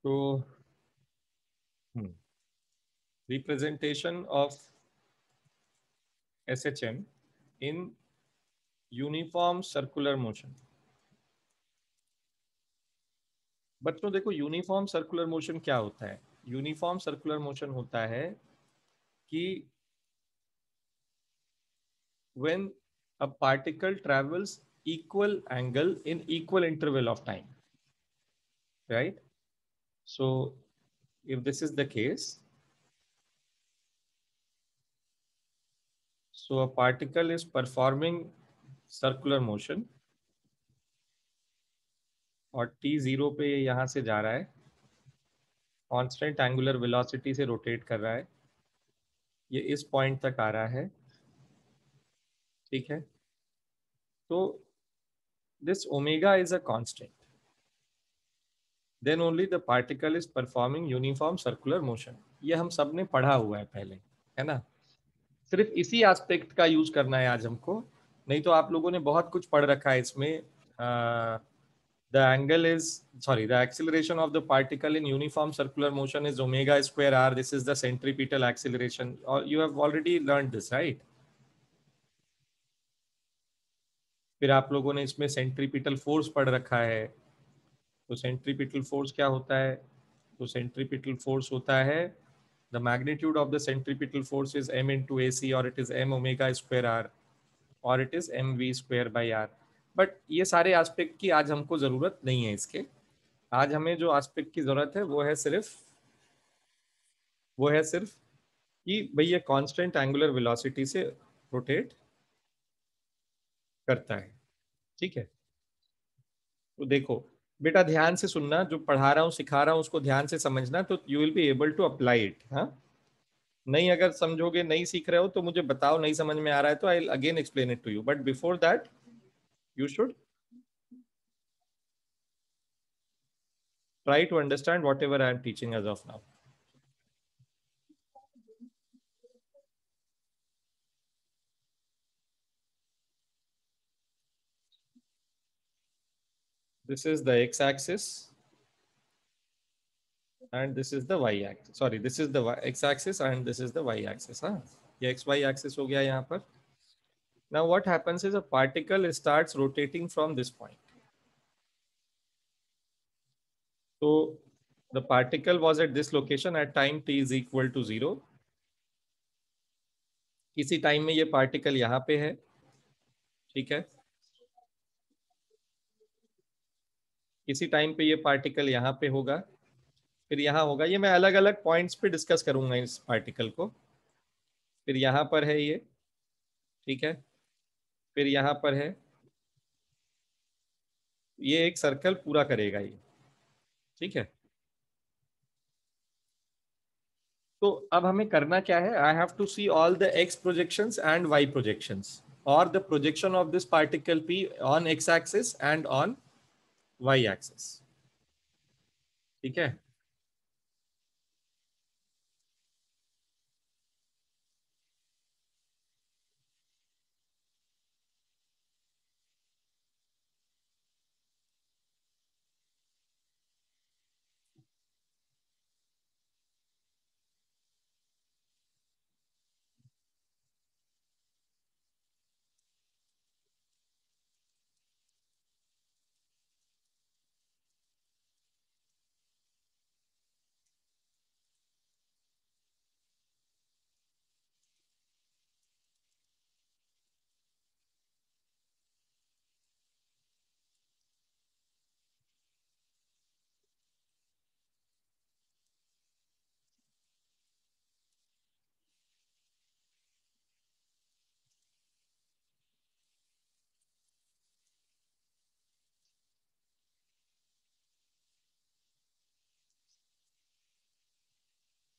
तो representation of SHM in uniform circular motion. बच्चों देखो, यूनिफॉर्म सर्कुलर मोशन क्या होता है? यूनिफॉर्म सर्कुलर मोशन होता है कि when a particle travels equal angle in equal interval of time, right? So if this is the case, so a particle is performing circular motion और t0 पे ये यहाँ से जा रहा है, कांस्टेंट एंगुलर वेलोसिटी से रोटेट कर रहा है, ये इस पॉइंट तक आ रहा है, ठीक है? तो this omega is a constant, then only the particle is performing uniform circular motion। ये हम सब ने पढ़ा हुआ है पहले, है ना? सिर्फ इसी एस्पेक्ट का यूज करना है आज हमको, नहीं तो आप लोगों ने बहुत कुछ पढ़ रखा है इसमें। The angle is sorry the acceleration of the particle in uniform circular motion is omega square r, this is the centripetal acceleration, और you have already learn this, right? फिर आप लोगों ने इसमें सेंट्रीपिटल फोर्स पढ़ रखा है। तो सेंट्रीपिटल फोर्स क्या होता है? तो सेंट्रीपिटल फोर्स होता है, the magnitude of the centripetal force is m into AC, or it is m omega square r, or it is mv square by r। But ये सारे एस्पेक्ट की आज हमको जरूरत नहीं है इसके। आज हमें जो एस्पेक्ट की जरूरत है वो है सिर्फ कि भाई ये कांस्टेंट एंगुलर वेलोसिटी से रोटेट करता है, ठीक है? तो देखो बेटा, ध्यान से सुनना, जो पढ़ा रहा हूँ सिखा रहा हूँ उसको ध्यान से समझना, तो you will be able to apply it. हाँ, नहीं अगर समझोगे, नहीं सीख रहे हो तो मुझे बताओ, नहीं समझ में आ रहा है तो I again explain it to you, but before that you should try to understand whatever I am teaching as of now। This is the x-axis and this is the y-axis, sorry this is the x-axis and this is the y-axis। हाँ, ये x y axis हो गया यहाँ पर। Now what happens is a particle starts rotating from this point। So the particle was at this location at time t is equal to 0। किसी time में ये particle यहाँ पे है, ठीक है? किसी टाइम पे ये पार्टिकल यहाँ पे होगा, फिर यहाँ होगा। ये मैं अलग अलग पॉइंट्स पे डिस्कस करूंगा इस पार्टिकल को। फिर यहाँ पर है ये, ठीक है? फिर यहाँ पर है, ये एक सर्कल पूरा करेगा ये, ठीक है? तो अब हमें करना क्या है? I have to see all the x projections and y projections, और the projection of this particle p on x axis and on Y axis, ठीक है?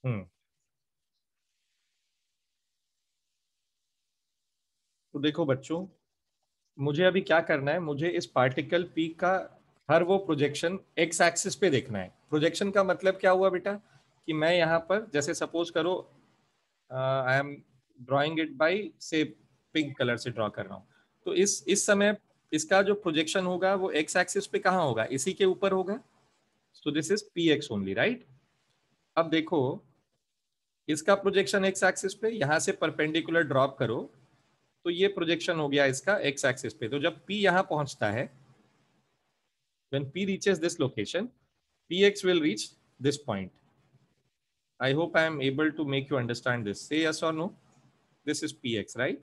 हम्म। तो देखो बच्चों, मुझे अभी क्या करना है, मुझे इस पार्टिकल पी का हर वो प्रोजेक्शन एक्स एक्सिस पे देखना है। प्रोजेक्शन का मतलब क्या हुआ बेटा, कि मैं यहाँ पर जैसे सपोज करो I am drawing it by से पिंक कलर से ड्रॉ कर रहा हूँ, तो इस समय इसका जो प्रोजेक्शन होगा वो एक्स एक्सिस पे कहाँ होगा? इसी के ऊपर होगा। So this is px only, right? अब देखो इसका प्रोजेक्शन एक्स एक्सिस पे, यहां से परपेंडिकुलर ड्रॉप करो तो ये प्रोजेक्शन हो गया इसका एक्स एक्सिस पे। तो जब p यहां पहुंचता है, when p reaches this location, px will reach this point. I hope I am able to make you understand this. Say yes or no. This is px, right?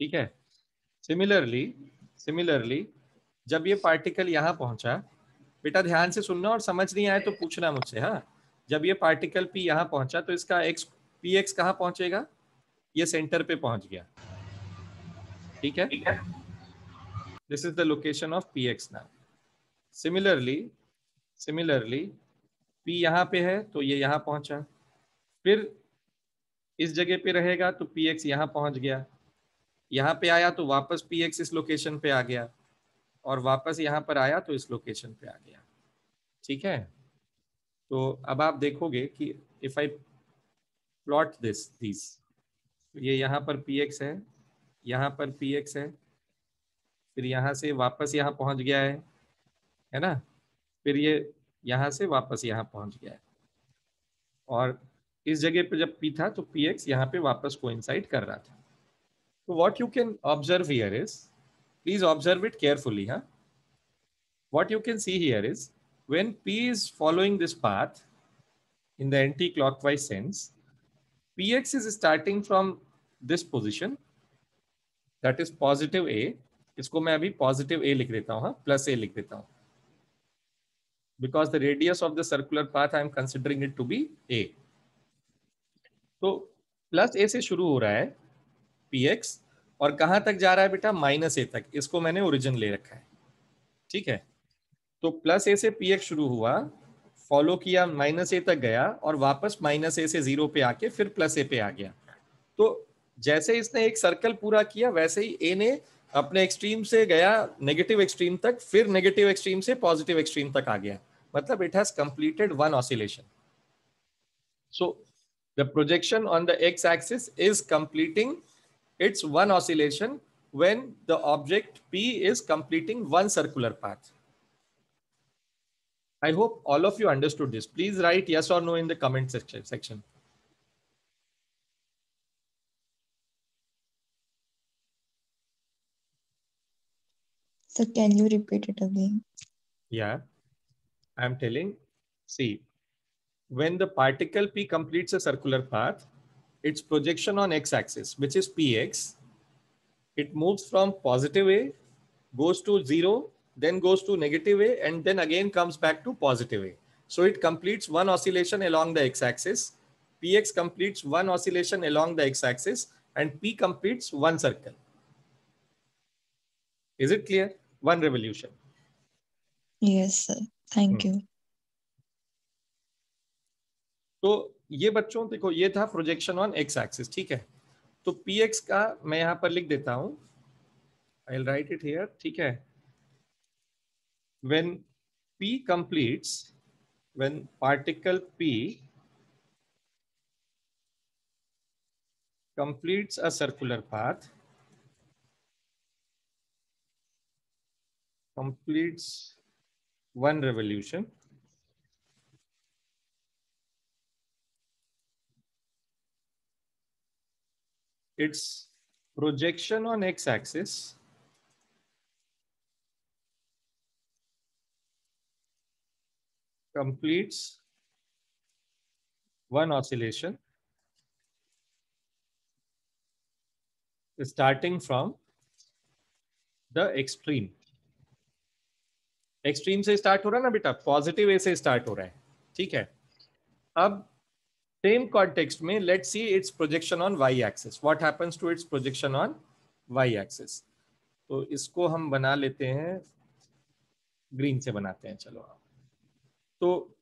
ठीक है। Similarly जब ये पार्टिकल यहां पहुंचा, बेटा ध्यान से सुनना और समझ नहीं आए तो पूछना मुझसे। हाँ, जब ये पार्टिकल p यहां पहुंचा तो इसका x px कहां पहुंचेगा? ये सेंटर पे पहुंच गया। ठीक है, this is the location of px now. Similarly p यहां पे है तो ये यहां पहुंचा, फिर इस जगह पे रहेगा तो px यहां पहुंच गया, यहाँ पे आया तो वापस px इस लोकेशन पे आ गया, और वापस यहाँ पर आया तो इस लोकेशन पे आ गया। ठीक है, तो अब आप देखोगे कि इफ आई प्लॉट दिस, ये यहाँ पर px है, यहाँ पर px है, फिर यहाँ से वापस यहाँ पहुँच गया है ना, फिर ये यहाँ से वापस यहाँ पहुँच गया है, और इस जगह पे जब p था तो px यहाँ पे वापस कोइंसाइड कर रहा था। तो what you can observe here is, please observe it carefully, huh? What you can see here is when p is following this path in the anti-clockwise sense, px is starting from this position, that is positive a. इसको मैं अभी positive a लिख देता हूँ, हाँ, plus a लिख देता हूँ, because the radius of the circular path I am considering it to be a. तो प्लस a से शुरू हो रहा है px, और कहां तक जा रहा है बेटा? माइनस a तक। इसको मैंने ओरिजिन ले रखा है। ठीक है, तो प्लस a से px शुरू हुआ, फॉलो किया, माइनस a तक गया, और वापस माइनस a से जीरो पे आके फिर प्लस a पे आ गया। तो जैसे इसने एक सर्कल पूरा किया, वैसे ही a ने अपने एक्सट्रीम से गया नेगेटिव एक्सट्रीम तक, फिर नेगेटिव एक्सट्रीम से पॉजिटिव एक्सट्रीम तक आ गया। मतलब it has completed one oscillation. So the projection on the X axis is completing its one oscillation when the object p is completing one circular path. I hope all of you understood this. Please write yes or no in the comment section. So can you repeat it again? Yeah, I'm telling. See, when the particle p completes a circular path, its projection on x-axis, which is px, it moves from positive a, goes to 0, then goes to negative a, and then again comes back to positive a. So it completes one oscillation along the x-axis. Px completes one oscillation along the x-axis, and p completes one circle. Is it clear? One revolution. Yes, sir. Thank you. तो ये बच्चों देखो, ये था projection on x axis. ठीक है, तो px का मैं यहां पर लिख देता हूं, I will write it here. ठीक है, when p completes, when particle p completes a circular path, completes one revolution, its projection on x-axis completes one oscillation starting from the extreme. Extreme से स्टार्ट हो रहा है ना बेटा, positive ए से start हो रहा है। ठीक है, अब सेम कॉन्टेक्स्ट में let's see its projection on Y axis. What happens to its projection on Y axis? तो इसको हम बना लेते हैं, ग्रीन से बनाते हैं। चलो, तो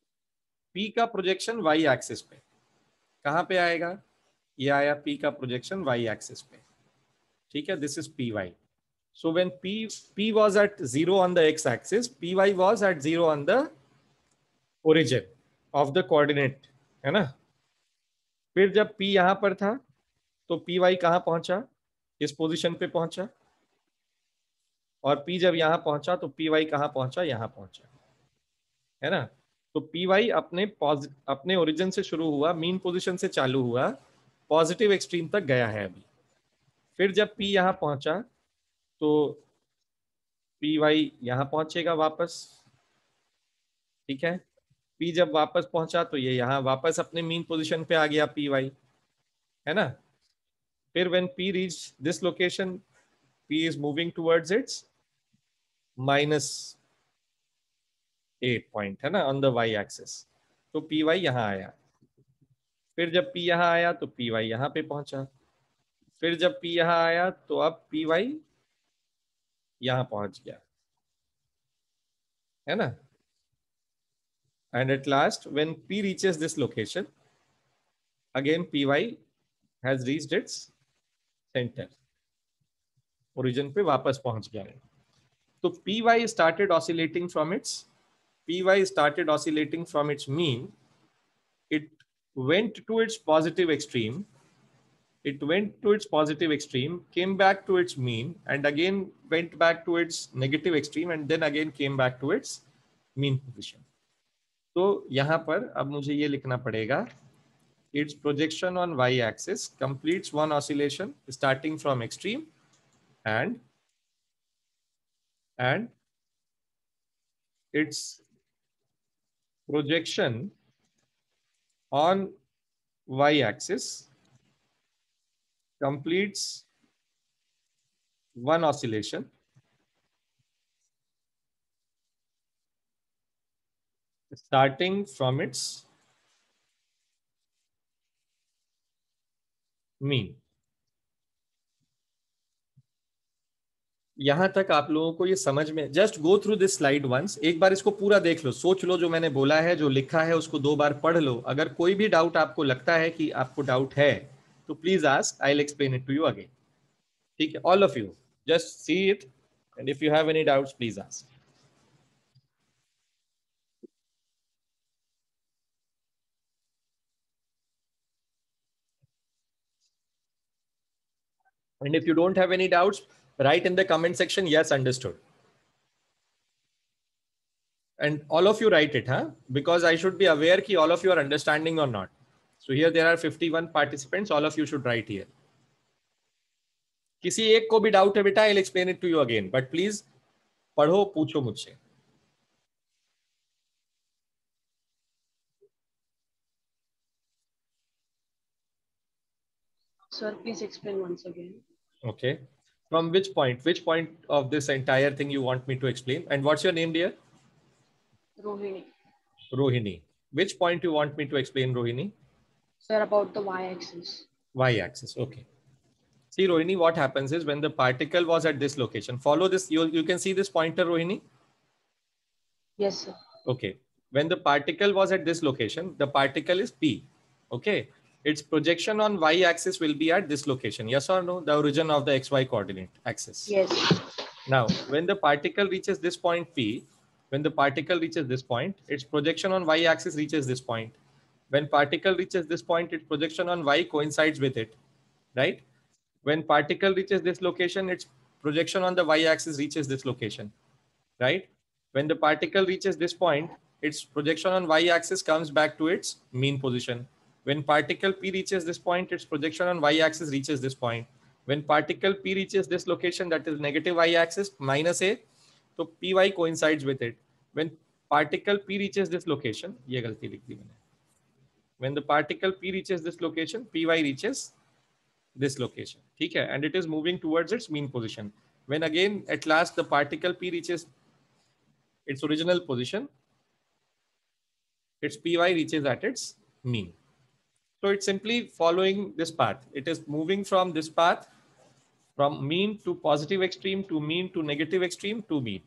P का प्रोजेक्शन वाई एक्सिस पे कहां पे आएगा? ये आया P का प्रोजेक्शन वाई एक्सिस पे। ठीक है, this is P Y. So when P was at 0 on the x-axis, Py was at 0 on the origin of the coordinate, है ना। फिर जब P यहां पर था तो पी वाई कहाँ पहुंचा, इस पोजीशन पे पहुंचा, और P जब यहां पहुंचा तो पी वाई कहाँ पहुंचा, यहां पहुंचा, है ना। तो पी वाई अपने ओरिजिन से शुरू हुआ, मीन पोजीशन से चालू हुआ, पॉजिटिव एक्सट्रीम तक गया है अभी। फिर जब P यहां पहुंचा तो पी वाई यहां पहुंचेगा वापस, ठीक है। P जब वापस पहुंचा तो ये यहाँ वापस अपने मीन पोजीशन पे आ गया पी वाई, है ना। फिर when P reach this location, P is moving towards its -8 point, है ना, ऑन द वाई एक्सिस। तो पी वाई यहाँ आया। फिर जब P यहाँ आया तो पी वाई यहाँ पे पहुंचा। फिर जब P यहाँ आया तो अब पी वाई यहाँ पहुंच गया, है ना। And at last when P reaches this location, again P Y has reached its center, origin पे वापस पहुंच गया है। तो P Y started oscillating from its mean. It went to its positive extreme. Came back to its mean, and again went back to its negative extreme, and then again came back to its mean position. तो यहाँ पर अब मुझे ये लिखना पड़ेगा, its projection on y-axis completes one oscillation starting from extreme and its projection on y-axis completes one oscillation starting from its mean. यहां तक आप लोगों को ये समझ में, just go through this slide once, एक बार इसको पूरा देख लो, सोच लो जो मैंने बोला है, जो लिखा है उसको 2 बार पढ़ लो। अगर कोई भी डाउट आपको लगता है कि आपको डाउट है तो please ask, I will explain it to you again, ठीक है। All of you just see it, and if you have any doubts please ask. And if you don't have any doubts, write in the comment section, yes, understood. And all of you write it, huh? Because I should be aware कि all of you are understanding or not. So here there are 51 participants, all of you should write here. किसी एक को भी doubt है बेटा, I'll explain it to you again, but please पढ़ो, पूछो मुझसे। Sir, please explain once again. Okay. From which point? Which point of this entire thing you want me to explain? And what's your name, dear? Rohini. Rohini. Which point you want me to explain, Rohini? Sir, about the y-axis. Y-axis. Okay. See, Rohini, what happens is when the particle was at this location, follow this, you can see this pointer, Rohini? Yes, sir. Okay. When the particle was at this location, the particle is P. Okay. Its projection on y-axis will be at this location. Yes or no? The origin of the xy coordinate axis. Yes. Now, when the particle reaches this point P, when the particle reaches this point, its projection on y-axis reaches this point. When particle reaches this point, its projection on y coincides with it, right? When particle reaches this location, its projection on the y-axis reaches this location, right? When the particle reaches this point, its projection on y-axis comes back to its mean position. When particle P reaches this point, its projection on y-axis reaches this point. When particle P reaches this location, that is negative y-axis, -a, so Py coincides with it. When particle P reaches this location, ये गलती लिख दी मैंने. When the particle P reaches this location, Py reaches this location, ठीक है, and it is moving towards its mean position. When again at last the particle P reaches its original position, its Py reaches at its mean. So it's simply following this path. It is moving from this path, from mean to positive extreme, to mean to negative extreme, to mean,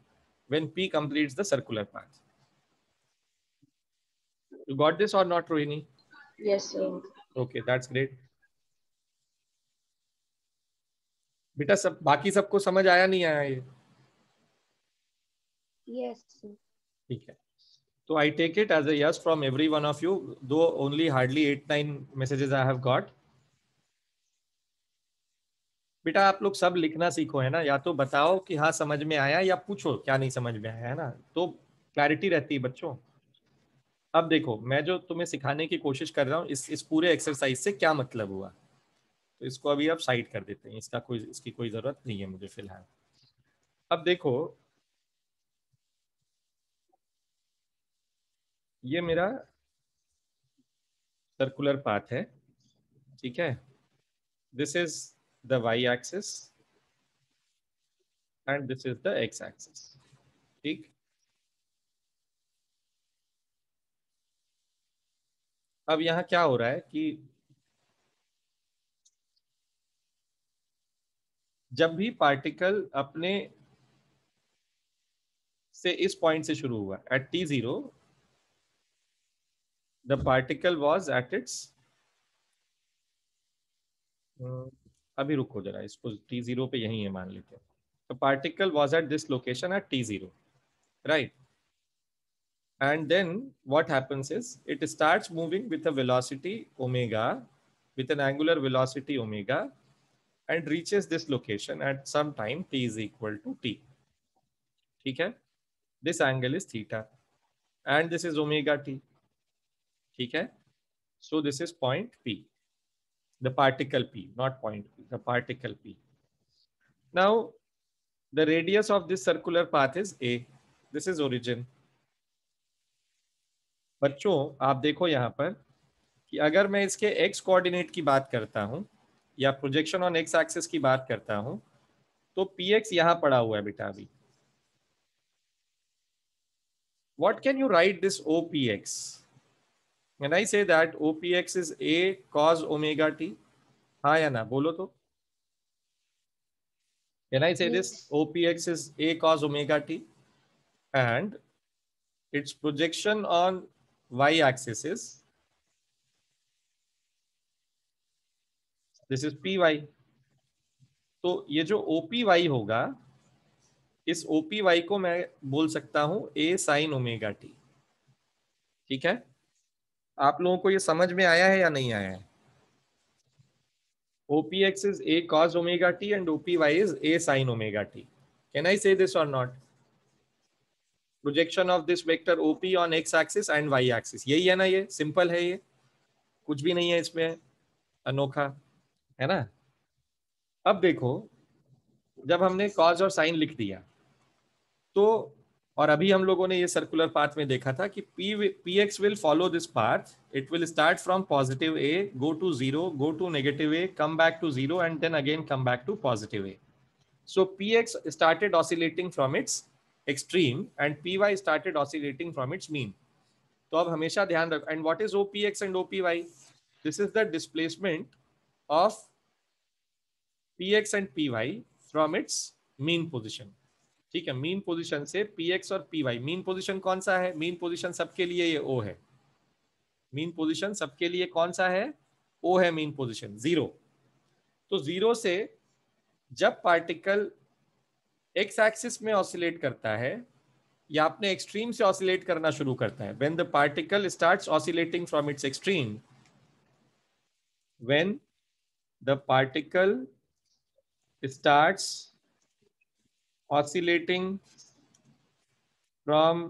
when P completes the circular path. You got this or not, Rohini? Yes, sir. Okay, that's great. बेटा सब बाकी सबको समझ आया नहीं आया ये? Yes, sir. ठीक है, So I take it as a yes from every one of you, though only hardly 8-9 messages I have got. बेटा आप लोग सब लिखना सीखो है ना, या तो बताओ कि हाँ समझ में आया, या पूछो क्या नहीं समझ में आया, है ना, तो क्लैरिटी रहती है बच्चों। अब देखो मैं जो तुम्हें सिखाने की कोशिश कर रहा हूँ, इस पूरे एक्सरसाइज से क्या मतलब हुआ, तो इसको अभी आप साइड कर देते हैं, इसकी कोई जरूरत नहीं है मुझे फिलहाल। अब देखो ये मेरा सर्कुलर पाथ है, ठीक है, this is the Y axis and this is the X axis, ठीक। अब यहाँ क्या हो रहा है कि जब भी पार्टिकल अपने से इस पॉइंट से शुरू हुआ at t0, the particle was at its, अभी रुको जरा, इसको t0 पे यही है मान लेते हैं, the particle was at this location eight t0, right? And then what happens is it starts moving with a velocity omega, with an angular velocity omega, and reaches this location at some time t is equal to t, ठीक है, this angle is theta and this is omega t, ठीक है, so this is point p, the particle p, not point p, the particle p. Now the radius of this circular path is a, this is origin। बच्चों आप देखो यहाँ पर कि अगर मैं इसके x कोऑर्डिनेट की बात करता हूँ या प्रोजेक्शन ऑन x एक्सिस की बात करता हूँ, तो px यहाँ पड़ा हुआ है बेटा अभी। What can you write this OPX? When I say that OPX is a cos omega t, हाँ या ना बोलो तो। When I say this Yes. OPX is a cos omega t and its projection on y axis is, this is py, तो ये जो OPY होगा, इस OPY को मैं बोल सकता हूं a sin ओमेगा t, ठीक है। आप लोगों को ये समझ में आया है या नहीं आया है? OPX is a cos omega t and OPY is a sin omega t. Can I say this or not? Projection of this vector OP on x axis and y axis, यही है ना, ये सिंपल है, ये कुछ भी नहीं है इसमें अनोखा, है ना। अब देखो जब हमने cos और sin लिख दिया तो, और अभी हम लोगों ने ये सर्कुलर पाथ में देखा था कि px will follow this path, it will start from positive a, go to 0, go to negative a, come back to 0 and then again come back to positive a. So px started oscillating from its extreme and py started oscillating from its mean. तो अब हमेशा ध्यान रखो, and what is OPX and OPY? This is the displacement of px and py from its mean position, ठीक है। Mean position से px और py, mean position कौन सा है? मीन पोजीशन सबके लिए ये o है, मीन पोजीशन सबके लिए कौन सा है? o है मीन पोजीशन, 0। तो 0 से जब पार्टिकल x एक्सिस में ऑसिलेट करता है या अपने एक्सट्रीम से ऑसिलेट करना शुरू करता है, when the particle starts oscillating from its extreme, when the particle starts oscillating from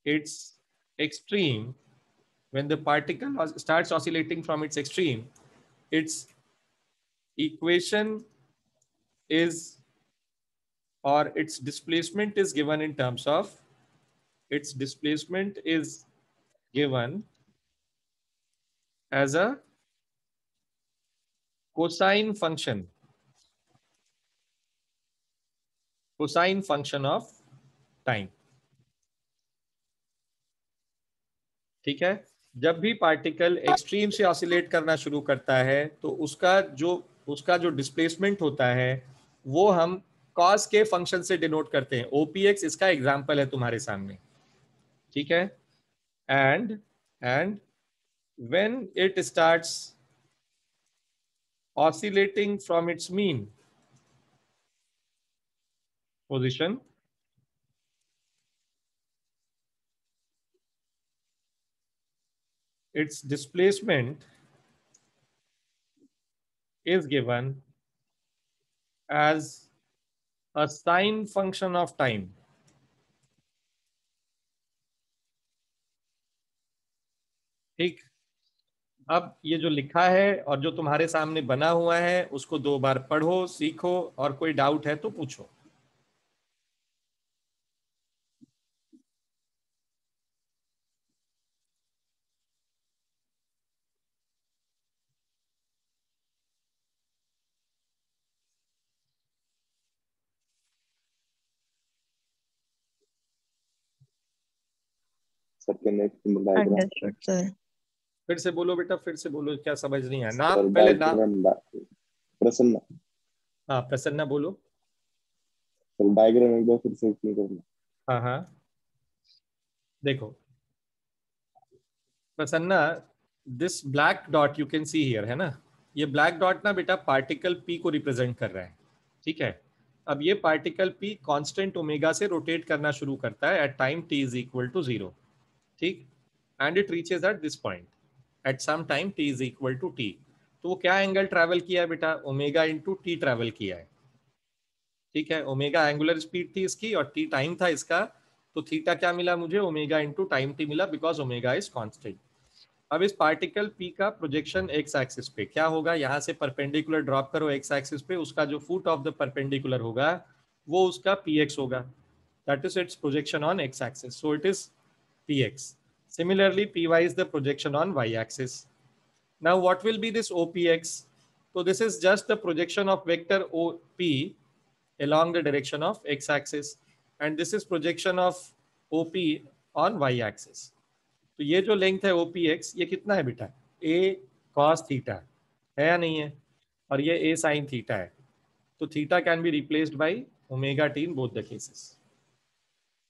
its extreme, when the particle starts oscillating from its extreme, its equation is, or its displacement is given in terms of, its displacement is given as a cosine function, cosine function of time, ठीक है। जब भी particle extreme से oscillate करना शुरू करता है तो उसका जो डिस्प्लेसमेंट होता है वो हम कॉस के फंक्शन से डिनोट करते हैं। ओपीएक्स इसका एग्जांपल है तुम्हारे सामने, ठीक है। And when it starts oscillating from its mean position, its displacement is given as a sine function of time. ठीक, अब ये जो लिखा है और जो तुम्हारे सामने बना हुआ है उसको 2 बार पढ़ो, सीखो, और कोई डाउट है तो पूछो। Sir can explain diagram? Understood, sir. फिर से बोलो बेटा, फिर से बोलो, क्या समझ नहीं आया? सर नाम पहले नाम। डायग्राम प्रसन्न हाँ प्रसन्ना बोलो। सर डायग्राम एक बार फिर से एक्सप्लेन करना। हाँ हाँ, देखो Prasanna, this black dot U can see here, है ना, ये ब्लैक डॉट ना बेटा पार्टिकल पी को रिप्रेजेंट कर रहा है। ठीक है, अब ये पार्टिकल पी कांस्टेंट ओमेगा से रोटेट करना शुरू करता है at time T is equal to 0। ठीक, and it reaches at this point at some time T is equal to T. तो वो क्या एंगल ट्रैवल किया है बेटा? ओमेगा इंटू टी ट्रैवल किया है। ठीक है, ओमेगा एंगुलर स्पीड थी इसकी और टी टाइम था इसका, तो थीटा क्या मिला मुझे? ओमेगा इंटू टाइम टी मिला, बिकॉज ओमेगा इज कांस्टेंट। अब इस पार्टिकल पी का प्रोजेक्शन एक्स एक्सिस पे क्या होगा? यहाँ से परपेंडिकुलर ड्रॉप करो एक्स एक्सिस पे, उसका जो फुट ऑफ द परपेंडिकुलर होगा वो उसका पी एक्स होगा, that is it's projection on x axis, so it is P x. Similarly, py is the projection on y axis. Now, what will be this OPX? So, this is just the projection of vector OP along the direction of x axis, and this is projection of OP on y axis. तो ये जो length है OPX, ये कितना है बेटा? A cos theta है या नहीं है? और ये A sin थीटा है। तो theta can be replaced by omega T in both the cases.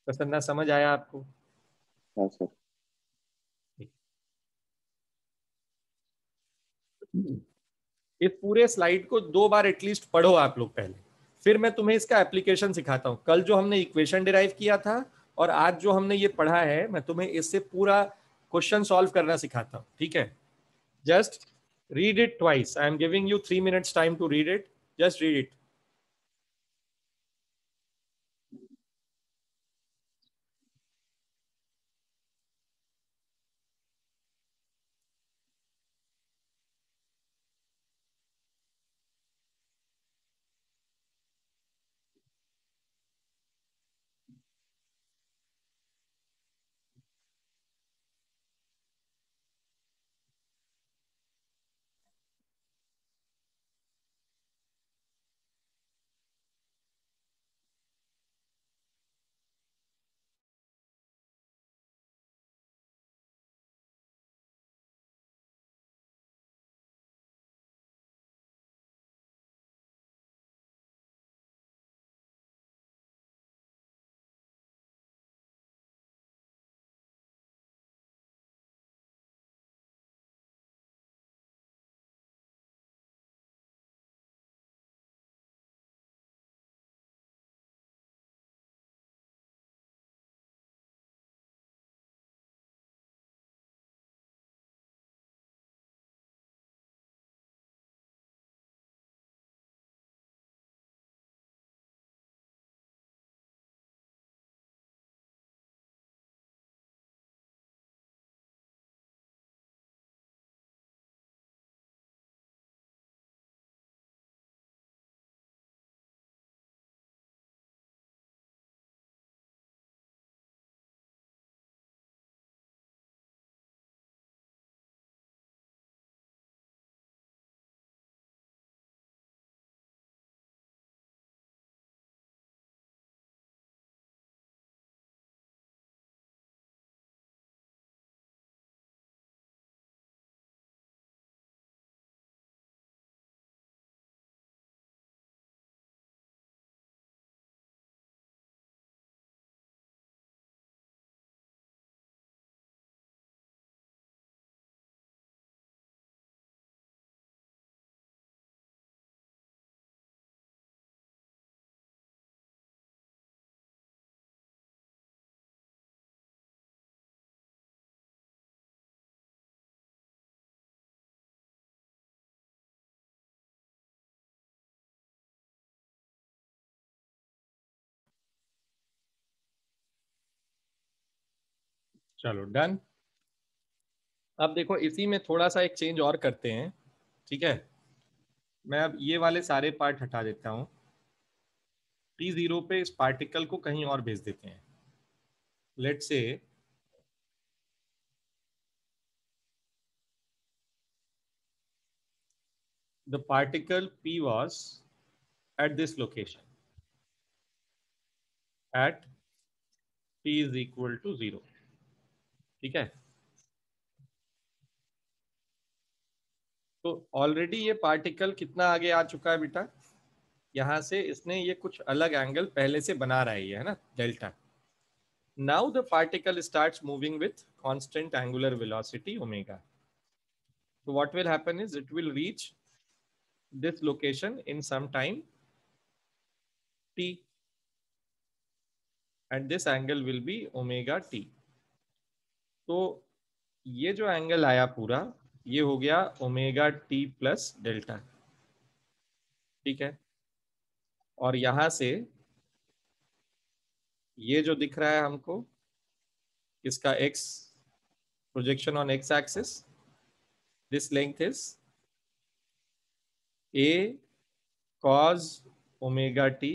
Prasanna, समझ आया आपको? हाँ सर। इस पूरे स्लाइड को 2 बार एटलीस्ट पढ़ो आप लोग पहले, फिर मैं तुम्हें इसका एप्लीकेशन सिखाता हूं। कल जो हमने इक्वेशन डिराइव किया था और आज जो हमने ये पढ़ा है, मैं तुम्हें इससे पूरा क्वेश्चन सॉल्व करना सिखाता हूं। ठीक है, just read it twice. I am giving you 3 minutes time to read it, just read it. चलो डन। अब देखो इसी में थोड़ा सा एक चेंज और करते हैं, ठीक है। मैं अब ये वाले सारे पार्ट हटा देता हूँ, T0 पे इस पार्टिकल को कहीं और भेज देते हैं। Let's say the particle P was at this location at T is equal to 0, ठीक है। तो ऑलरेडी ये पार्टिकल कितना आगे आ चुका है बेटा, यहां से इसने ये कुछ अलग एंगल पहले से बना रहा है, ये है ना delta. Now the particle starts moving with constant angular velocity omega. So what will happen is it will reach this location in some time t and this angle will be omega t. तो ये जो angle आया पूरा ये हो गया omega T plus delta, ठीक है। और यहां से ये जो दिख रहा है हमको इसका x projection on x axis, this length is a cos omega t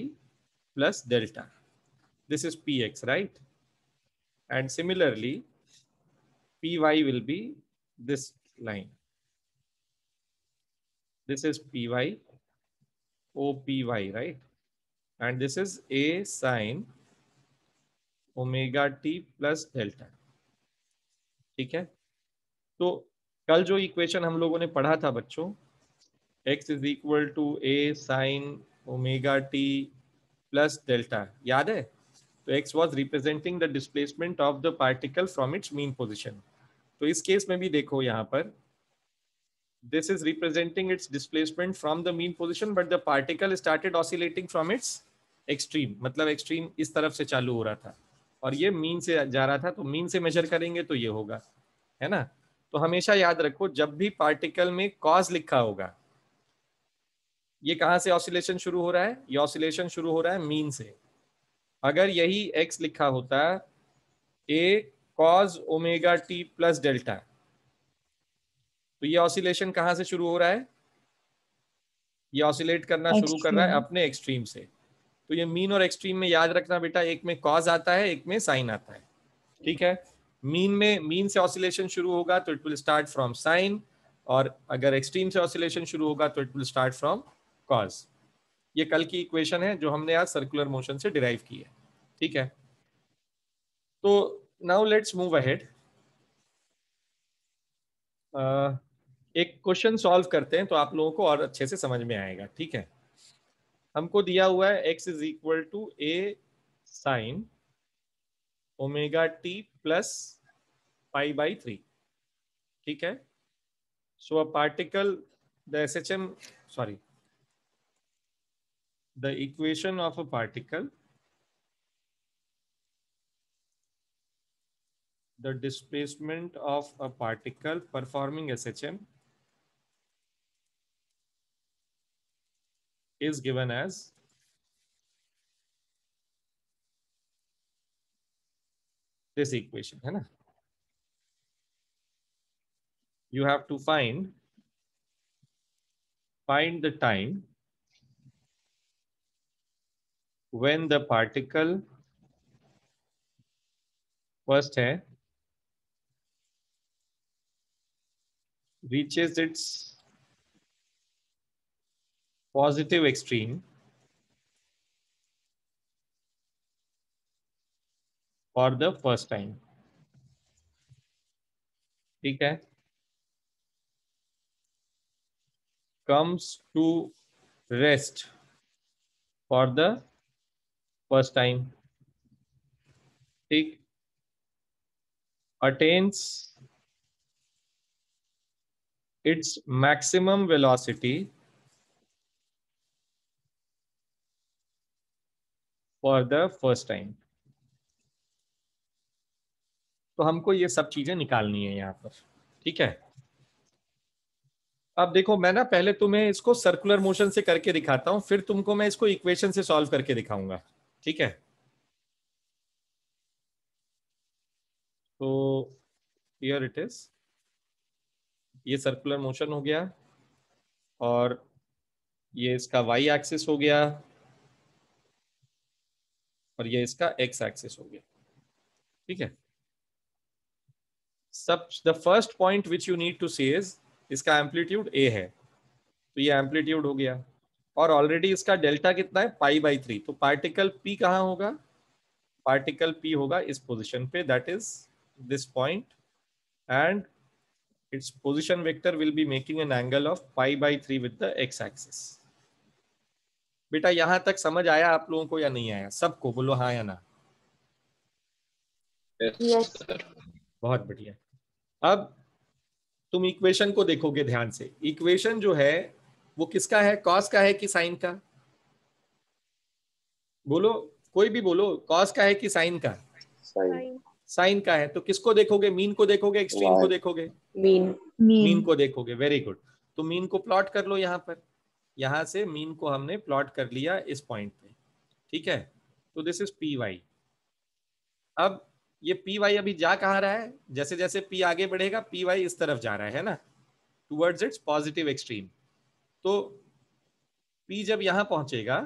plus delta. This is px, right? And similarly py will be this line. This is py opy, right? And this is a sin omega t plus delta, ठीक है। तो कल जो equation हम लोगों ने पढ़ा था बच्चों, x is equal to a sin omega t plus delta, याद है? तो x was representing the displacement of the particle from its mean position. तो इस केस में भी देखो यहाँ पर this is representing its displacement from the mean position but the particle started oscillating from its extreme, मतलब extreme इस तरफ से चालू हो रहा था और ये मीन से जा रहा था, तो मीन से मेजर करेंगे तो ये होगा, है ना। तो हमेशा याद रखो जब भी पार्टिकल में कॉज लिखा होगा, ये कहां से ऑसिलेशन शुरू हो रहा है, ये ऑसिलेशन शुरू हो रहा है मीन से। अगर यही x लिखा होता a cos omega t plus delta, तो ये ऑसिलेशन कहां से शुरू हो रहा है, ये ऑसिलेट करना शुरू कर रहा है अपने एक्सट्रीम से। तो ये मीन और एक्सट्रीम में याद रखना बेटा, एक में कॉज आता है एक में साइन आता है, ठीक है। मीन से ऑसिलेशन शुरू होगा तो it will start from sine, और अगर एक्सट्रीम से ऑसिलेशन शुरू होगा तो it will start from cos. ये कल की इक्वेशन है जो हमने आज सर्कुलर मोशन से डिराइव की है, ठीक है। तो नाउ लेट्स मूव अहेड, एक क्वेश्चन सॉल्व करते हैं तो आप लोगों को और अच्छे से समझ में आएगा, ठीक है। हमको दिया हुआ है x is equal to a sine omega t plus pi by 3, ठीक है। So a particle the SHM sorry the equation of a particle, the displacement of a particle performing SHM is given as this equation, है ना। You have to find the time when the particle first है reaches its positive extreme for the first time, ठीक है। comes to rest for the first time, ठीक। attains its maximum velocity for the first time। तो हमको ये सब चीजें निकालनी है यहाँ पर, ठीक है। अब देखो मैं ना पहले तुम्हें इसको सर्कुलर मोशन से करके दिखाता हूं, फिर तुमको मैं इसको इक्वेशन से सॉल्व करके दिखाऊंगा, ठीक है। तो हियर इट इज, ये सर्कुलर मोशन हो गया और ये इसका वाई एक्सिस हो गया और ये इसका एक्स एक्सिस हो गया। ठीक है, सब the first point which you need to see is इसका एम्पलीट्यूड ए है, तो ये एम्पलीट्यूड हो गया और ऑलरेडी इसका डेल्टा कितना है π/3, तो पार्टिकल p कहाँ होगा, पार्टिकल p होगा इस पोजीशन पे, that is this point, and its position vector will be making an angle of π/3 with the x axis। बेटा यहां तक समझ आया आप लोगों को या नहीं आया? सबको बोलो हाँ या ना। Yes, बहुत बढ़िया। अब तुम इक्वेशन को देखोगे ध्यान से, इक्वेशन जो है वो किसका है, कॉस का है कि साइन का? बोलो, कोई भी बोलो, कॉस का है कि साइन का? साइन। साइन का है। तो किसको देखोगे, मीन को देखोगे, एक्सट्रीम को देखोगे? mean. मीन मीन को देखोगे, वेरी गुड। तो मीन को प्लॉट कर लो यहाँ पर, यहां से मीन को हमने प्लॉट कर लिया इस पॉइंट पे। ठीक है, तो दिस इज पी वाई। अब ये पी वाई अभी जा कहाँ रहा है, जैसे जैसे पी आगे बढ़ेगा पी वाई इस तरफ जा रहा है ना, टूवर्ड्स इट्स पॉजिटिव एक्सट्रीम। तो पी जब यहां पहुंचेगा,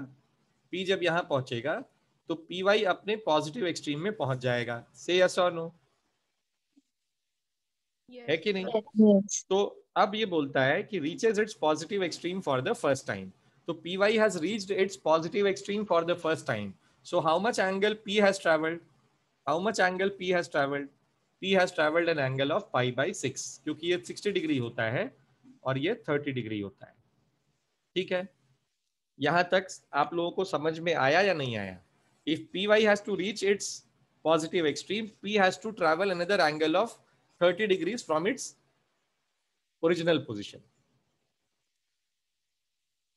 पी जब यहां पहुंचेगा तो पी वाई अपने पॉजिटिव एक्सट्रीम में पहुंच जाएगा। से यस और नो, है कि नहीं? यस तो अब ये बोलता है कि reaches its positive extreme for the first time. तो P Y has reached its positive extreme for the first time. So how much angle p has travelled, how much angle p has travelled? P has travelled an angle of π/6, क्योंकि ये 60 degree होता है और ये 30 degree होता है। ठीक है, यहां तक आप लोगों को समझ में आया या नहीं आया? If P Y has to reach its positive extreme, P has to travel another angle of 30 degrees from its original position.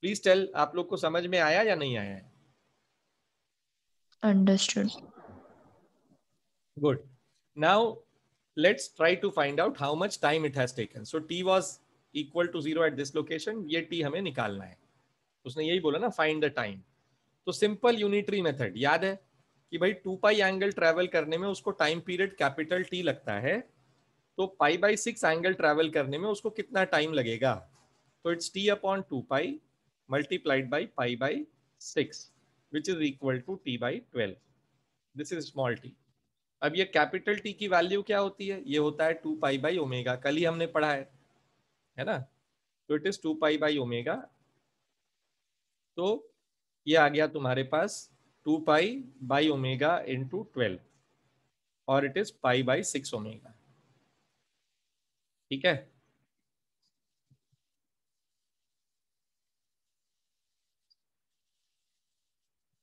Please tell, आप लोग को समझ में आया या नहीं आया है? Understood Good. Now let's try to find out how much time it has taken. So t was equal to 0 at this location, ये t हमें निकालना है। उसने यही बोला ना, फाइंड द टाइम। तो सिंपल यूनिटरी मेथड याद है कि भाई 2π एंगल ट्रेवल करने में उसको टाइम पीरियड कैपिटल T लगता है, तो π/6 एंगल ट्रेवल करने में उसको कितना टाइम लगेगा? तो it's t/2π multiplied by π/6 which is equal to t/12। This is small t। अब ये कैपिटल टी की वैल्यू क्या होती है? ये होता है 2π/ω, कल ही हमने पढ़ा है ना? तो इट इज 2π/ω। तो ये आ गया तुम्हारे पास 2π/ω इंटू 12 और इट इज π/6ω। ठीक है,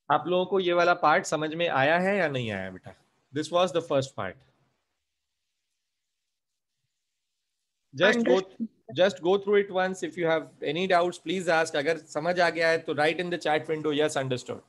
आप लोगों को ये वाला पार्ट समझ में आया है या नहीं आया बेटा? This was the first part. just go through it once. If you have any doubts please ask। अगर समझ आ गया है तो write in the chat window yes understood।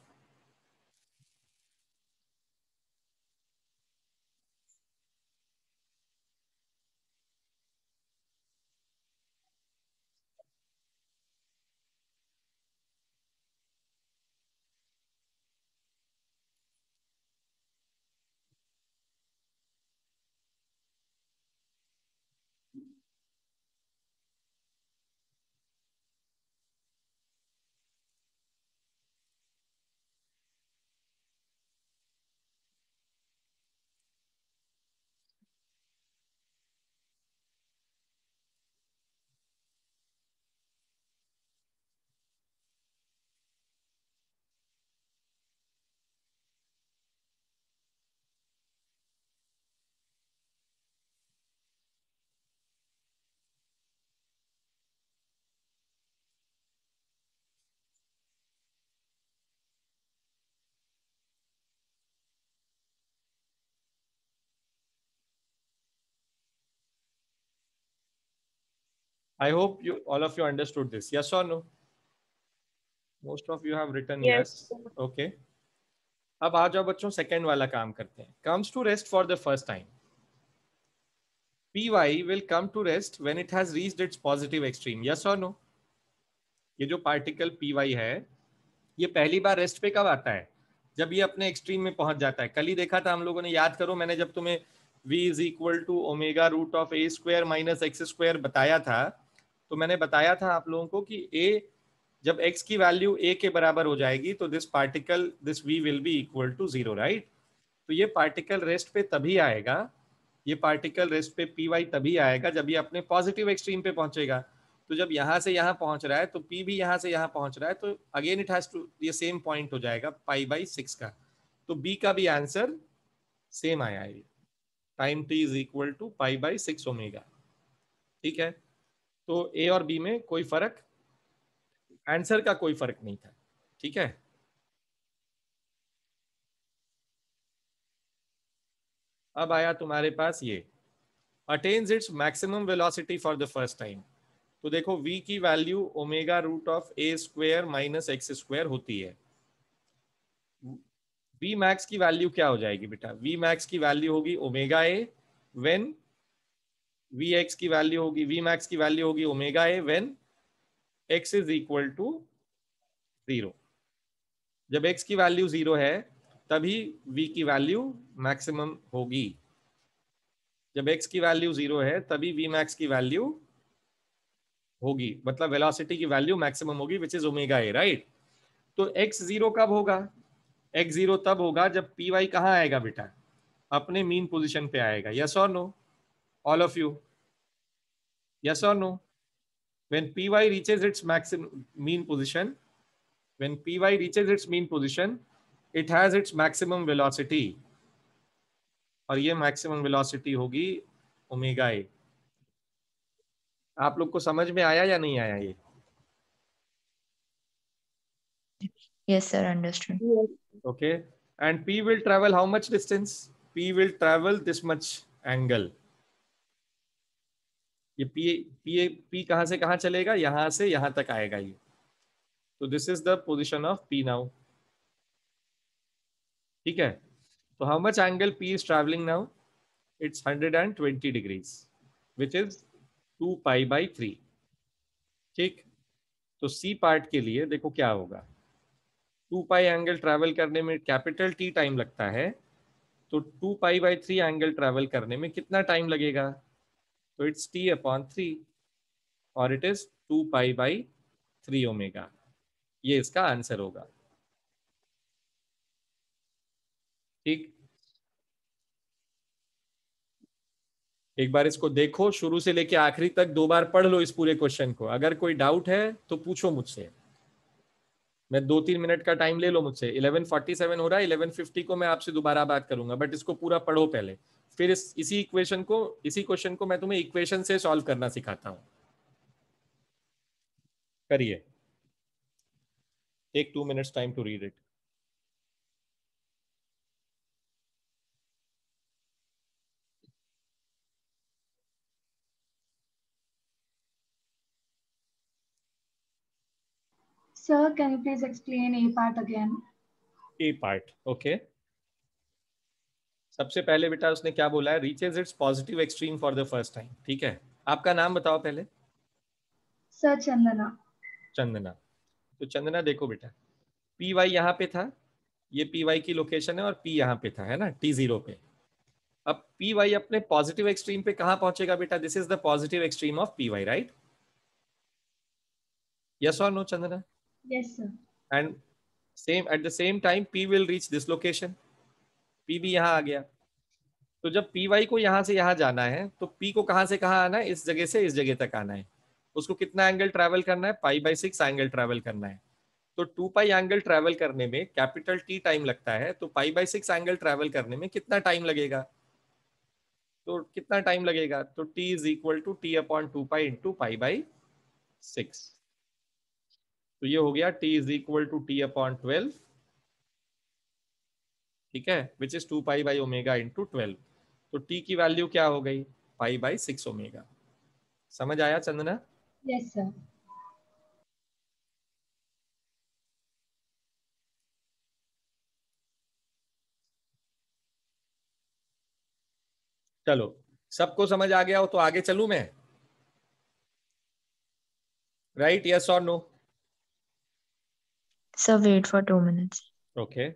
I hope you all of you understood this, yes or no? Most of you have written yes। Okay, अब आ जाओ बच्चों, second वाला काम करते हैं। comes to rest for the first time, py will come to rest when it has reached its positive extreme, yes or no? ये जो particle py है ये पहली बार रेस्ट पे कब आता है? जब ये अपने एक्सट्रीम में पहुंच जाता है। कल ही देखा था हम लोगों ने, याद करो मैंने जब तुम्हें v is equal to omega root of A square minus X square बताया था, तो मैंने बताया था आप लोगों को कि a जब x की वैल्यू a के बराबर हो जाएगी तो this particle this v will be equal to 0, right. तो ये पार्टिकल रेस्ट पे तभी आएगा, ये पार्टिकल रेस्ट पे पी वाई तभी आएगा जब ये अपने पॉजिटिव एक्सट्रीम पे पहुंचेगा। तो जब यहाँ से यहाँ पहुंच रहा है तो पी भी यहाँ से यहाँ पहुंच रहा है, तो अगेन इट हैज टू ये सेम पॉइंट हो जाएगा π/6 का। तो बी का भी आंसर सेम आया है, time t is equal to π/6 omega. ठीक है, तो ए और बी में कोई फर्क, आंसर का कोई फर्क नहीं था। ठीक है, अब आया तुम्हारे पास ये attains its maximum velocity for the first time. तो देखो v की value omega root of A square minus X square होती है। v मैक्स की वैल्यू क्या हो जाएगी बेटा? v मैक्स की वैल्यू होगी omega A when v x की वैल्यू होगी, v मैक्स की वैल्यू होगी omega A when x is equal to 0। जब x की वैल्यू 0 है तभी v की वैल्यू मैक्सिमम होगी। जब x की वैल्यू 0 है तभी v मैक्स की वैल्यू होगी, मतलब वेलोसिटी की वैल्यू मैक्सिमम होगी which is omega A, right. तो x 0 कब होगा? x 0 तब होगा जब पी वाई कहाँ आएगा बेटा? अपने मीन पोजीशन पे आएगा। यस और know all of you? Yes और no? when py reaches its maximum mean position, when py reaches its mean position it has its maximum velocity, और ये मैक्सिमम वेलोसिटी होगी ओमेगा ए। आप लोग को समझ में आया या नहीं आया ये? Yes, sir. Understood. Okay, and p will travel how much distance? p will travel this much angle। ये p कहां से कहां चलेगा? यहां से यहां तक आएगा ये। तो this is the position of p now. ठीक है, तो how much angle p is travelling now? It's 120 degrees which is 2π/3। ठीक, तो सी पार्ट के लिए देखो क्या होगा। 2π एंगल ट्रैवल करने में कैपिटल टी टाइम लगता है, तो 2π/3 एंगल ट्रैवल करने में कितना टाइम लगेगा? तो इट्स t/3 और इट इज 2π/3 ओमेगा। ये इसका आंसर होगा। ठीक, एक बार इसको देखो, शुरू से लेके आखिरी तक 2 बार पढ़ लो इस पूरे क्वेश्चन को। अगर कोई डाउट है तो पूछो मुझसे, मैं 2-3 मिनट का टाइम ले लो मुझसे। 11:47 हो रहा है, 11:50 को मैं आपसे दोबारा बात करूंगा, बट इसको पूरा पढ़ो पहले, फिर इसी क्वेश्चन को मैं तुम्हें इक्वेशन से सॉल्व करना सिखाता हूँ। करिए, take 2 minutes time to read it. Sir, can you please explain A part again? A part, okay. सबसे पहले बेटा उसने क्या बोला है? Reaches its positive extreme for the first time. ठीक है, आपका नाम बताओ पहले। Sir, Chandana. चंदना। तो चंदना देखो बेटा, पी वाई यहाँ पे था, ये पी वाई की लोकेशन है, और पी यहाँ पे था, है ना, t0 पे। अब पी वाई अपने पॉजिटिव एक्सट्रीम पे कहाँ पहुंचेगा बेटा? This is the positive extreme of p y, right? Yes और no Chandana? Yes, sir. And same at the same time p will reach this location, p भी यहाँ आ गया। तो जब पी वाई को यहाँ से यहाँ जाना है तो पी को कहाँ से कहाँ आना है? इस जगह से इस जगह तक आना है। उसको कितना एंगल ट्रैवल करना है? π/6 एंगल ट्रैवल करना है। तो 2π एंगल ट्रैवल करने में कैपिटल टी टाइम लगता है, तो π/6 एंगल ट्रैवल करने में कितना टाइम लगेगा? तो कितना टाइम लगेगा? तो t is equal to t/2π into π/6। तो ये हो गया t is equal to t/12, ठीक है, विच इज 2π/ω इंटू 12। तो t की वैल्यू क्या हो गई? π/6 ओमेगा। समझ आया चंदना? Yes, sir. चलो, सबको समझ आ गया हो तो आगे चलूं मैं? राइट, यस और no? Sir, wait for 2 minutes. Okay.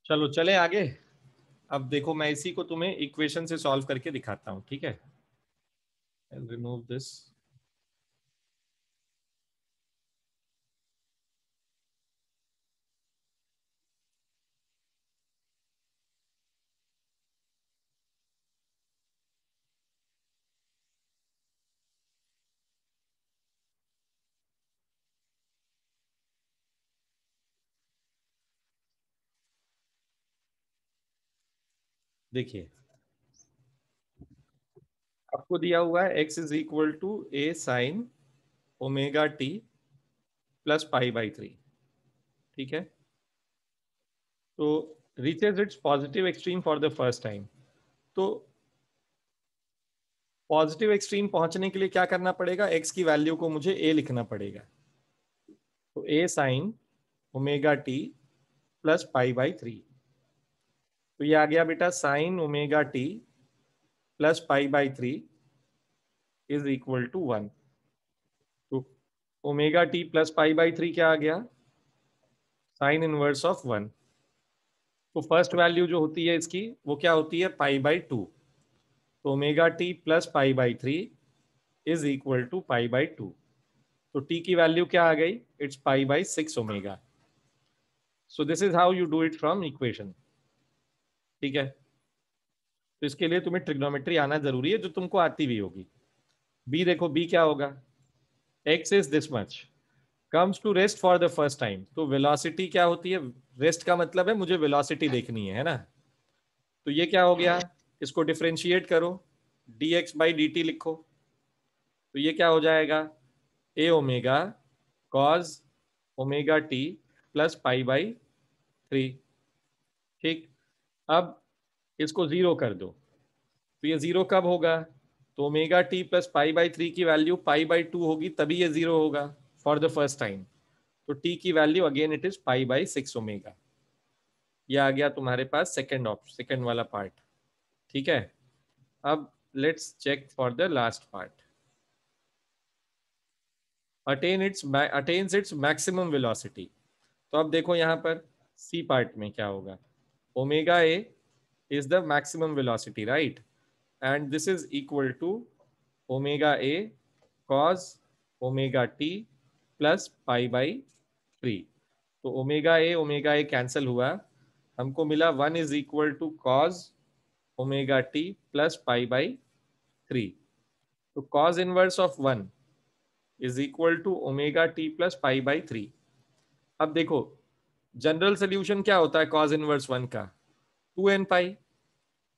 चलो चले आगे। अब देखो मैं इसी को तुम्हें इक्वेशन से सॉल्व करके दिखाता हूँ, ठीक है। Remove this. देखिए आपको दिया हुआ है x is equal to a sine omega T plus pi by 3, ठीक है। तो reaches its positive extreme for the first time. तो पॉजिटिव एक्सट्रीम पहुंचने के लिए क्या करना पड़ेगा, x की वैल्यू को मुझे a लिखना पड़ेगा। तो a sine omega T plus pi by 3। तो ये आ गया बेटा sine omega T plus pi by 3 is equal to 1। तो omega T plus pi by 3 क्या आ गया, साइन इनवर्स ऑफ 1। तो फर्स्ट वैल्यू जो होती है इसकी वो क्या होती है, पाई बाई 2। तो omega T plus pi by 3 is equal to pi by 2। तो टी की वैल्यू क्या आ गई, it's pi by 6 omega. So this is how you do it from equation, ठीक है। तो इसके लिए तुम्हें ट्रिग्नोमेट्री आना जरूरी है, जो तुमको आती भी होगी। बी देखो, बी क्या होगा, x is this much comes to rest for the first time. तो वेलोसिटी क्या होती है, रेस्ट का मतलब है मुझे वेलोसिटी देखनी है ना। तो ये क्या हो गया, इसको डिफरेंशिएट करो, dx बाई डी टी लिखो। तो ये क्या हो जाएगा, a omega cos omega T plus pi by 3, ठीक। अब इसको जीरो कर दो। तो ये जीरो कब होगा, तो omega T plus pi by 3 की वैल्यू पाई बाई 2 होगी, तभी ये जीरो होगा फॉर द फर्स्ट टाइम। तो टी की value again it is pi by 6 omega. ये आ गया तुम्हारे पास सेकेंड ऑप्शन, सेकेंड वाला पार्ट, ठीक है। अब let's check for the last part. Attains its maximum velocity. तो अब देखो यहाँ पर सी पार्ट में क्या होगा, omega A is the maximum velocity, right? And this is equal to omega a cos omega t plus pi by 3। तो omega A cancel हुआ, हमको मिला 1 is equal to cos omega T plus pi by 3। तो cos inverse of 1 is equal to omega T plus pi by 3। अब देखो general solution क्या होता है cos इनवर्स 1 का, 2n pi,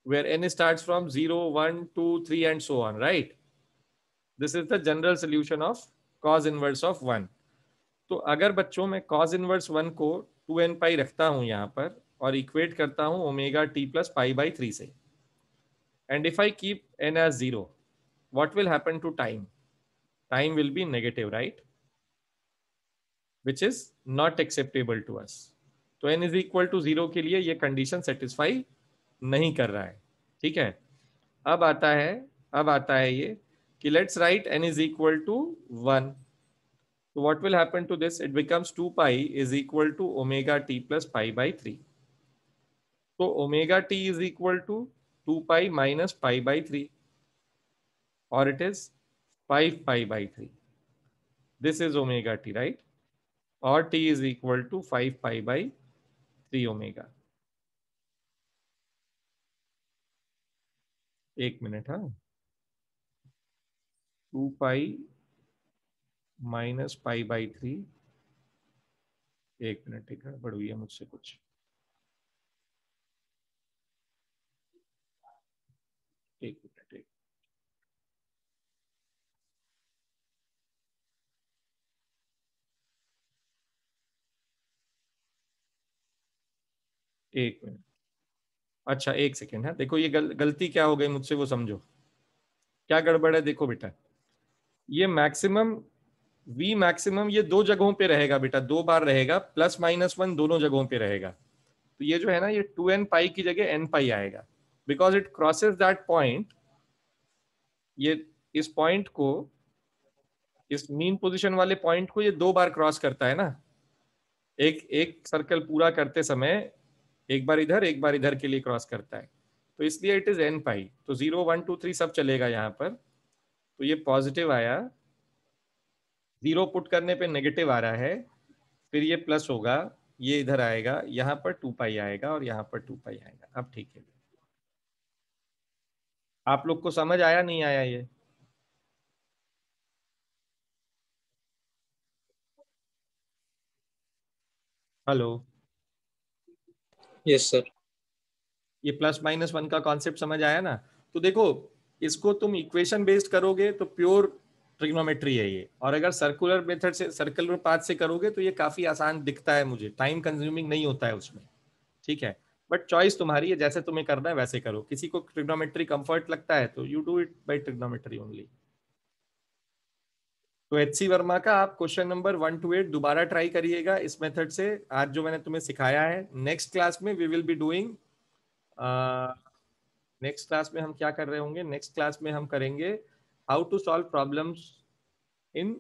where n starts from 0, 1, 2, 3 and so on, right? This is the general solution of cos inverse of 1। तो अगर बच्चों मैं cos inverse 1 को 2n पाई रखता हूं यहाँ पर और इक्वेट करता हूं omega T plus pi by 3 से, and if I keep n as 0, what will happen to time? Time will be negative, right? Which is not acceptable to us। तो n is equal to 0 के लिए ये condition satisfy नहीं कर रहा है, ठीक है। अब आता है ये कि let's write n is equal to 1। तो what will happen to this, it becomes 2 pi is equal to omega T plus pi by 3। तो omega T is equal to 2 pi minus pi by 3 और it is 5 pi by 3। This is omega T, right. और t is equal to 5 pi by 3 omega. एक minute, हाँ, 2 pi minus pi by 3। एक minute, एक गड़बड़ हुई है मुझसे कुछ, एक मिनट, एक मिनट। अच्छा एक सेकेंड है, देखो ये गलती क्या हो गई मुझसे वो समझो, क्या गड़बड़ है। देखो बेटा ये मैक्सिमम v मैक्सिमम ये दो जगहों पे रहेगा बेटा, दो बार रहेगा, प्लस माइनस 1 दोनों जगहों पे रहेगा। तो ये जो है ना, ये 2n पाई की जगह n पाई आएगा, because it crosses that point. ये इस पॉइंट को, इस मीन पोजीशन वाले पॉइंट को ये दो बार क्रॉस करता है ना, एक एक सर्कल पूरा करते समय एक बार इधर के लिए क्रॉस करता है, तो इसलिए इट इज n पाई। तो 0 1 2 3 सब चलेगा यहाँ पर, तो ये पॉजिटिव आया, 0 पुट करने पे नेगेटिव आ रहा है, फिर ये प्लस होगा, ये इधर आएगा, यहाँ पर 2 पाई आएगा और यहाँ पर 2 पाई आएगा। अब ठीक है, आप लोग को समझ आया नहीं आया ये? Hello, yes sir. ये प्लस माइनस वन का कॉन्सेप्ट समझ आया ना? तो देखो, इसको तुम इक्वेशन बेस्ड करोगे तो प्योर ट्रिग्नोमेट्री है ये, और अगर सर्कुलर मेथड से, सर्कुलर पाथ से करोगे तो ये काफी आसान दिखता है मुझे, टाइम कंज्यूमिंग नहीं होता है उसमें। ठीक है, बट चॉइस तुम्हारी है, जैसे तुम्हें करना है वैसे करो। किसी को ट्रिग्नोमेट्री कंफर्ट लगता है तो you do it by trigonometry only. तो एचसी वर्मा का आप क्वेश्चन नंबर 1 to 8 दोबारा ट्राई करिएगा इस मेथड से, आज जो मैंने तुम्हें सिखाया है। नेक्स्ट क्लास में we will be doing, next class में हम क्या कर रहे होंगे, नेक्स्ट क्लास में हम करेंगे how to solve problems in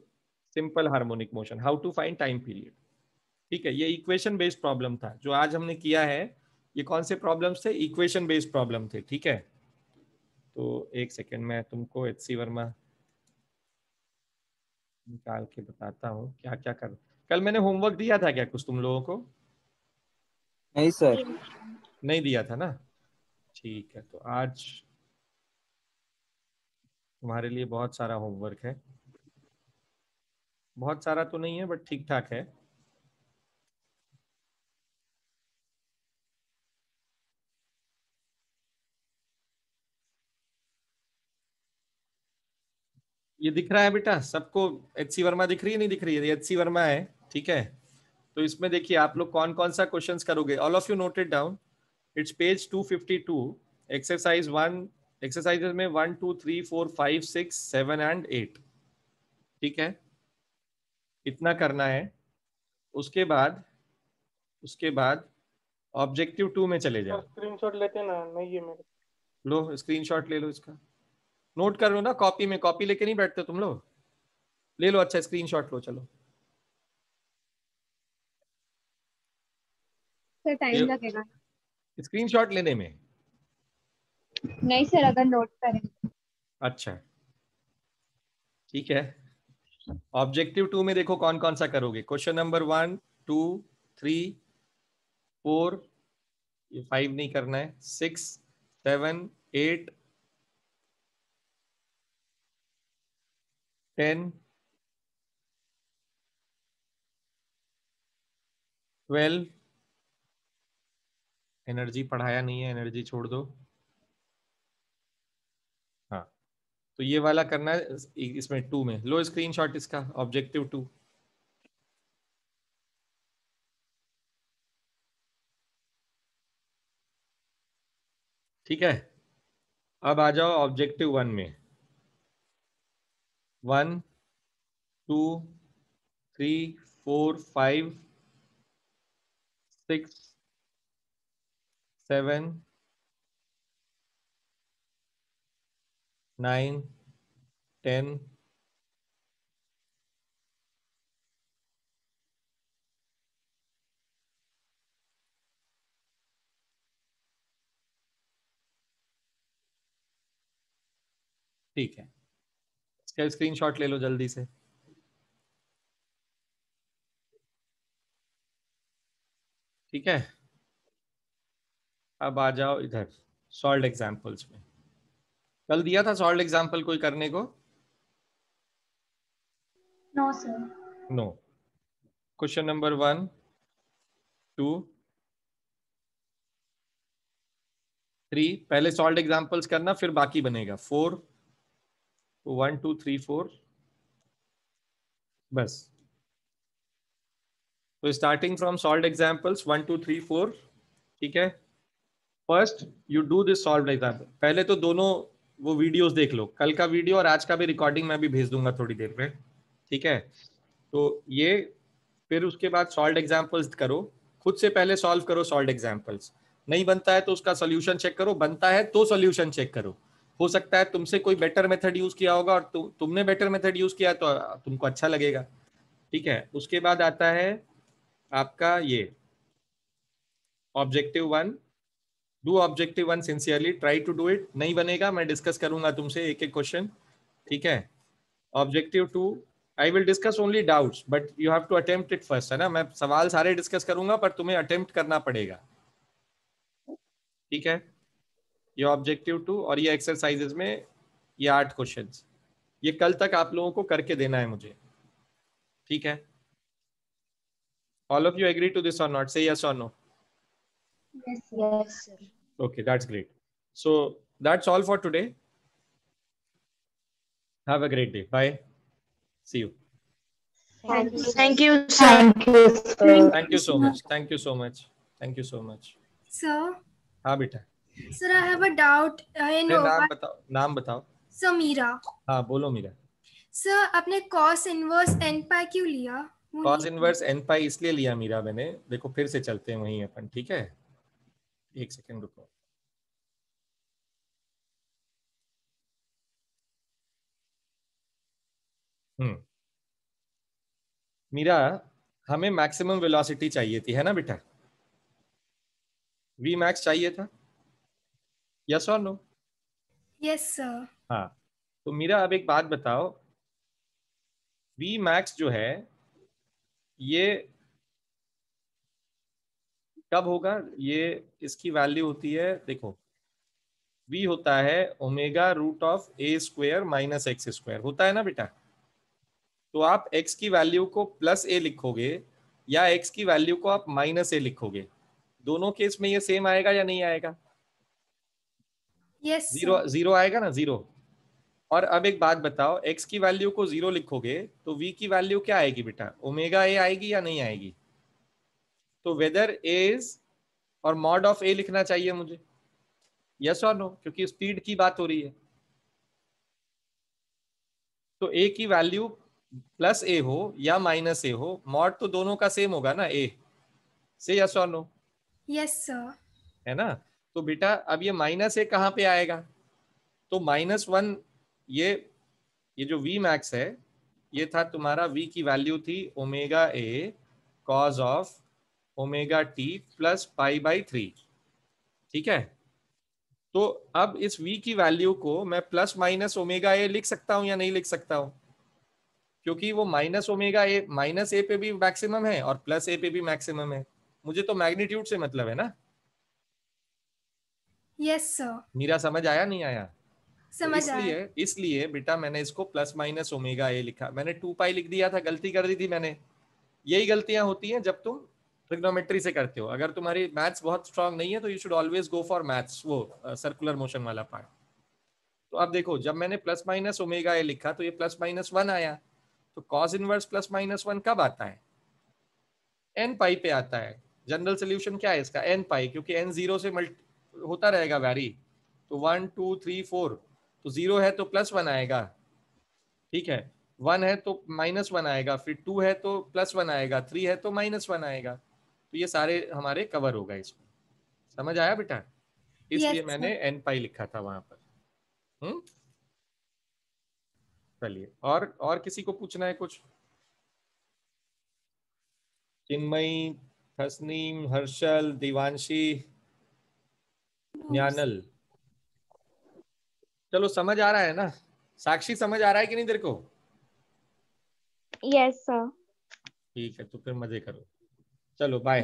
simple harmonic motion, how to find time period. ठीक है, ये इक्वेशन बेस्ड प्रॉब्लम था जो आज हमने किया है। ये कौन से प्रॉब्लम्स थे? इक्वेशन बेस्ड प्रॉब्लम थे। ठीक है, तो एक सेकेंड मैं तुमको एचसी वर्मा निकाल के बताता हूँ क्या क्या कर। कल मैंने होमवर्क दिया था क्या कुछ तुम लोगों को? नहीं सर। नहीं दिया था ना? ठीक है, तो आज तुम्हारे लिए बहुत सारा होमवर्क है, बहुत सारा तो नहीं है बट ठीक ठाक है। ये दिख रहा है बेटा सबको? एचसी वर्मा दिख रही है, नहीं दिख रही है? एचसी वर्मा है, ठीक है। तो इसमें देखिए आप लोग कौन कौन सा क्वेश्चंस करोगे, all of you note it down. It's page 252, exercise 1, exercises में 1 2 3 4 5 6 7 एंड 8। ठीक है, इतना करना है। उसके बाद ऑब्जेक्टिव 2 में चले जाओ। स्क्रीनशॉट लेते ना, नहीं है मेरे। लो स्क्रीनशॉट ले लो इसका, नोट कर लो ना कॉपी में, कॉपी लेके नहीं बैठते तुम लोग? ले लो, अच्छा स्क्रीनशॉट लो, चलो। सर टाइम लगेगा? स्क्रीनशॉट लेने में? नहीं सर, अगर नोट करें। अच्छा ठीक है, ऑब्जेक्टिव 2 में देखो कौन कौन सा करोगे। क्वेश्चन नंबर 1 2 3 4, ये 5 नहीं करना है, 6 7 8 10 12। एनर्जी पढ़ाया नहीं है, एनर्जी छोड़ दो। हाँ, तो ये वाला करना है इसमें 2 में। लो स्क्रीनशॉट इसका, ऑब्जेक्टिव 2। ठीक है, अब आ जाओ ऑब्जेक्टिव 1 में। 1 2 3 4 5 6 7 9 10 ठीक है, इसका स्क्रीनशॉट ले लो जल्दी से। ठीक है, अब आ जाओ इधर सॉल्व एग्जाम्पल्स में। कल दिया था सॉल्व एग्जाम्पल कोई करने को? No, sir. No. Question number 1 2 3, पहले सॉल्व एग्जाम्पल्स करना फिर बाकी बनेगा। 4 तो 1 2 3 4 बस। तो स्टार्टिंग फ्रॉम सॉल्व एग्जाम्पल्स 1 2 3 4। ठीक है, first you do this solve example. पहले तो दोनों वो वीडियोस देख लो, कल का वीडियो और आज का भी रिकॉर्डिंग मैं भी भेज दूंगा थोड़ी देर में। ठीक है, तो ये फिर उसके बाद सॉल्व एग्जाम्पल्स करो, खुद से पहले सॉल्व करो सॉल्व एग्जाम्पल्स। नहीं बनता है तो उसका सोल्यूशन चेक करो, बनता है तो सोल्यूशन चेक करो। हो सकता है तुमसे कोई बेटर मेथड यूज किया होगा और तुमने बेटर मेथड यूज किया तो तुमको अच्छा लगेगा। ठीक है, उसके बाद आता है आपका ये objective 1, do objective 1 sincerely, try to do it. नहीं बनेगा मैं डिस्कस करूंगा तुमसे एक एक क्वेश्चन, ठीक है. Objective 2, I will discuss only doubts but you have to attempt it first, है ना. मैं सवाल सारे डिस्कस करूंगा पर तुम्हें अटेम्प्ट करना पड़ेगा, ठीक है. ये ऑब्जेक्टिव 2 और ये एक्सरसाइजेज में ये 8 क्वेश्चंस, ये कल तक आप लोगों को करके देना है मुझे, ठीक है. All of you agree to this or not? Say yes और no? Yes, sir. Yes, sir. Okay, that's great. So that's all for today. Have a great day. Bye. See you. Thank you. Thank you, sir. Thank you, sir. Thank you so much. Thank you so much. Thank you so much. Sir, हाँ बेटा. sir, I have a doubt. In अरे नाम बताओ, नाम बताओ. Sir, Meera. हाँ बोलो Meera. Sir, आपने cos inverse n pi क्यों लिया? Cos inverse n pi इसलिए लिया मीरा मैंने, देखो फिर से चलते हैं वहीं अपन, ठीक है. एक सेकंड रुको. मीरा, हमें मैक्सिमम वेलोसिटी चाहिए थी, है ना बेटा. वी मैक्स चाहिए था, यस और नो? Yes, sir. हाँ. तो मीरा अब एक बात बताओ, वी मैक्स जो है ये कब होगा? ये इसकी वैल्यू होती है, देखो v होता है omega root of a square minus X square, होता है ना बेटा. तो आप x की वैल्यू को प्लस a लिखोगे या x की वैल्यू को आप माइनस a लिखोगे, दोनों केस में ये सेम आएगा या नहीं आएगा? Yes, zero sir. जीरो आएगा ना, जीरो. और अब एक बात बताओ, x की वैल्यू को 0 लिखोगे तो v की वैल्यू क्या आएगी बेटा? ओमेगा a आएगी या नहीं आएगी? तो वेदर a इज और मॉड ऑफ a लिखना चाहिए मुझे, यस और नो? क्योंकि स्पीड की बात हो रही है. तो a की वैल्यू प्लस a हो या माइनस a हो, मॉड तो दोनों का सेम होगा ना a से, यस और नो? Yes, sir. है ना. तो बेटा अब ये माइनस a कहाँ पे आएगा? तो -1, ये जो v मैक्स है ये था तुम्हारा, v की वैल्यू थी omega a cause of omega t plus pi by 3, ठीक है. तो अब इस v की वैल्यू को मैं प्लस माइनस ओमेगा a लिख सकता हूं या नहीं लिख सकता हूं? क्योंकि वो minus omega a, minus a पे भी मैक्सिमम है और प्लस a पे भी मैक्सिमम है. मुझे तो मैग्नीट्यूड से मतलब है ना. Yes, sir. मीरा समझ आया नहीं आया? समझ आया. इसलिए बेटा मैंने इसको प्लस माइनस ओमेगा a लिखा. मैंने 2 पाई लिख दिया था, गलती कर दी थी मैंने. यही गलतियां होती हैं जब तुम ट्रिग्नोमेट्री से करते हो. अगर तुम्हारी मैथ्स बहुत स्ट्रांग नहीं है तो you should always go for maths, वो सर्कुलर मोशन वाला पार्ट. तो अब देखो, जब मैंने प्लस माइनस ओमेगा ए लिखा तो ये प्लस माइनस 1 आया. तो कॉस इनवर्स प्लस माइनस 1 कब आता है? n पाई पे आता है. जनरल सोल्यूशन क्या है इसका? n पाई, क्योंकि n 0 से होता रहेगा वैरी. तो 1 2 3 4, तो 0 है तो प्लस 1 आएगा, ठीक है. 1 है तो माइनस 1 आएगा, फिर 2 है तो प्लस 1 आएगा, 3 है तो माइनस 1 आएगा. तो ये सारे हमारे कवर होगा इसमें. समझ आया बेटा? इसलिए Yes, मैंने n पाई लिखा था वहां पर. चलिए, और किसी को पूछना है कुछ? चिन्मयी, हसनीम, हर्षल, दिवांशी, न्यानल. चलो समझ आ रहा है ना? साक्षी समझ आ रहा है कि नहीं तेरे को? Yes, sir. ठीक है, तो फिर मजे करो. चलो बाय.